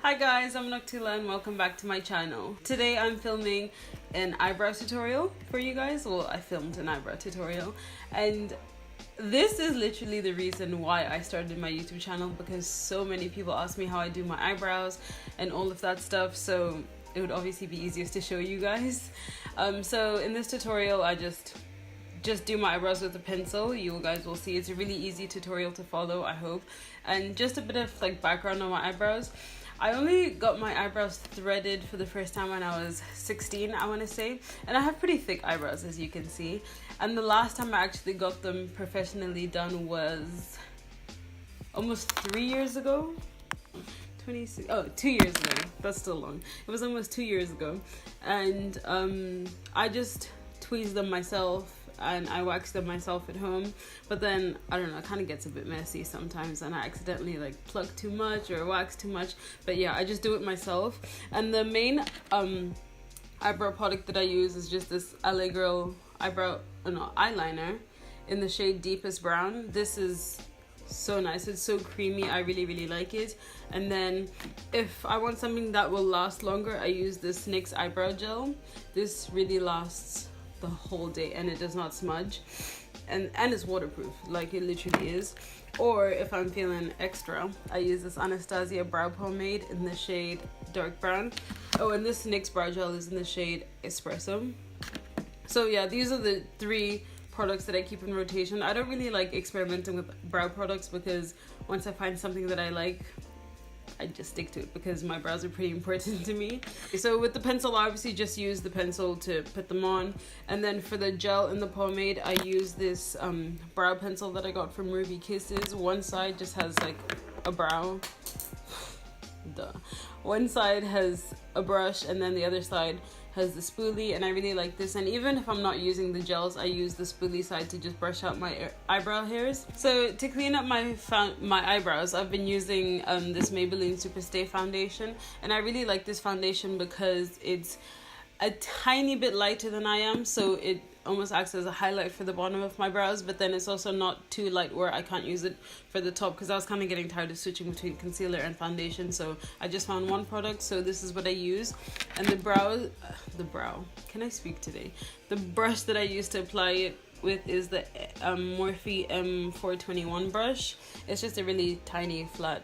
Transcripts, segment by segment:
Hi guys, I'm Nokuthula and welcome back to my channel. Today I'm filming an eyebrow tutorial for you guys. Well, I filmed an eyebrow tutorial and this is literally the reason why I started my YouTube channel, because so many people ask me how I do my eyebrows and all of that stuff, so it would obviously be easiest to show you guys. So in this tutorial I just do my eyebrows with a pencil. You guys will see it's a really easy tutorial to follow, I hope. And just a bit of like background on my eyebrows. I only got my eyebrows threaded for the first time when I was 16, I want to say, and I have pretty thick eyebrows, as you can see. And the last time I actually got them professionally done was almost 3 years ago. 2 years ago. That's still long. It was almost 2 years ago, and I just tweezed them myself and I wax them myself at home. But then I don't know, it kind of gets a bit messy sometimes and I accidentally like pluck too much or wax too much. But yeah, I just do it myself. And the main eyebrow product that I use is just this LA Girl eyeliner in the shade Deepest Brown. This is so nice, it's so creamy, I really like it. And then if I want something that will last longer, I use this NYX Eyebrow Gel. This really lasts the whole day and it does not smudge, and it's waterproof, like it literally is. Or if I'm feeling extra, I use this Anastasia brow pomade in the shade dark brown. Oh, and this NYX brow gel is in the shade Espresso. So yeah, these are the three products that I keep in rotation. I don't really like experimenting with brow products because once I find something that I like, I just stick to it because my brows are pretty important to me. So with the pencil, I obviously just use the pencil to put them on. And then for the gel and the pomade, I use this brow pencil that I got from Ruby Kisses. One side just has like a brow. One side has a brush and then the other side has the spoolie, and I really like this. And even if I'm not using the gels, I use the spoolie side to just brush out my eyebrow hairs. So to clean up my eyebrows, I've been using this Maybelline Superstay foundation, and I really like this foundation because it's a tiny bit lighter than I am, so it almost acts as a highlight for the bottom of my brows, but then it's also not too light where I can't use it for the top, because I was kind of getting tired of switching between concealer and foundation, so I just found one product. So this is what I use. And the can I speak today? The brush that I use to apply it with is the Morphe M421 brush. It's just a really tiny flat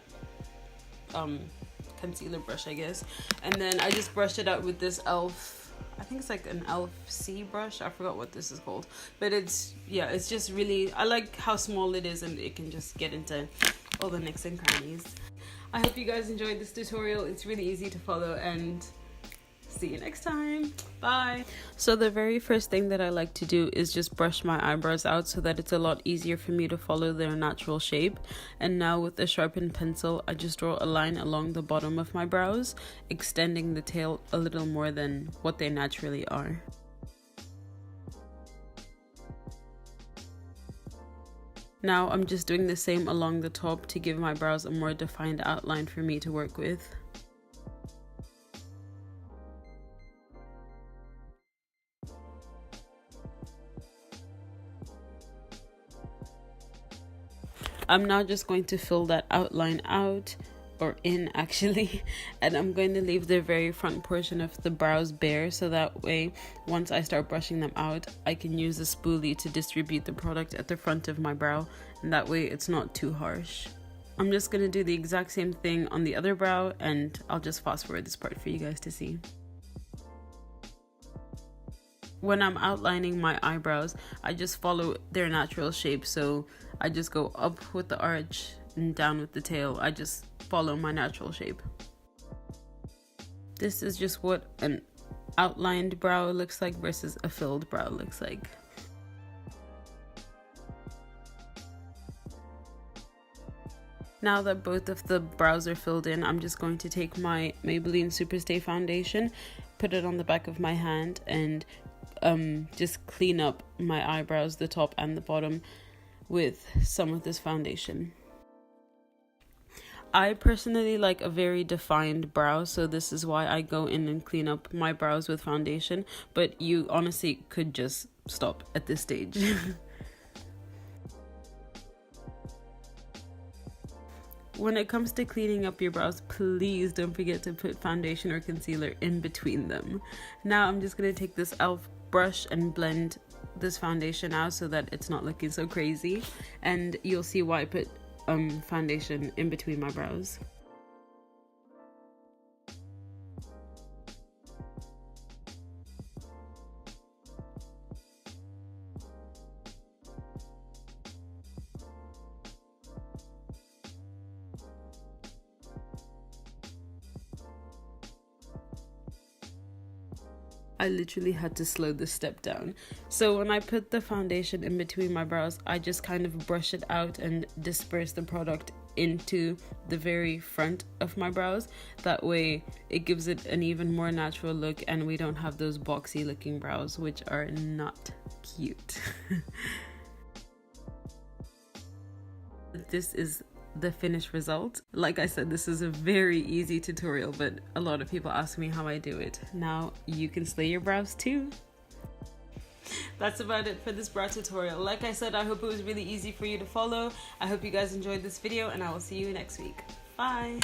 concealer brush, I guess. And then I just brushed it out with this e.l.f., I think it's like an e.l.f. C brush. I forgot what this is called, but it's just really, I like how small it is and it can just get into all the nooks and crannies. I hope you guys enjoyed this tutorial. It's really easy to follow, and see you next time. Bye. So the very first thing that I like to do is just brush my eyebrows out so that it's a lot easier for me to follow their natural shape. And now with a sharpened pencil, I just draw a line along the bottom of my brows, extending the tail a little more than what they naturally are. Now I'm just doing the same along the top to give my brows a more defined outline for me to work with. I'm now just going to fill that outline out, or in actually, and I'm going to leave the very front portion of the brows bare, so that way once I start brushing them out, I can use the spoolie to distribute the product at the front of my brow, and that way it's not too harsh. I'm just going to do the exact same thing on the other brow, and I'll just fast forward this part for you guys to see. When I'm outlining my eyebrows, I just follow their natural shape, so I just go up with the arch and down with the tail. I just follow my natural shape. This is just what an outlined brow looks like versus a filled brow looks like. Now that both of the brows are filled in, I'm just going to take my Maybelline Superstay foundation, put it on the back of my hand, and just clean up my eyebrows, the top and the bottom, with some of this foundation. I personally like a very defined brow, so this is why I go in and clean up my brows with foundation, but you honestly could just stop at this stage. when it comes to cleaning up your brows, please don't forget to put foundation or concealer in between them. Now I'm just going to take this e.l.f. brush and blend this foundation out so that it's not looking so crazy, and you'll see why I put foundation in between my brows. I literally had to slow this step down. So when I put the foundation in between my brows, I just kind of brush it out and disperse the product into the very front of my brows. That way it gives it an even more natural look and we don't have those boxy looking brows, which are not cute. This is the finished result. Like I said, this is a very easy tutorial, but a lot of people ask me how I do it. Now you can slay your brows too. That's about it for this brow tutorial. Like I said, I hope it was really easy for you to follow. I hope you guys enjoyed this video, and I will see you next week. Bye!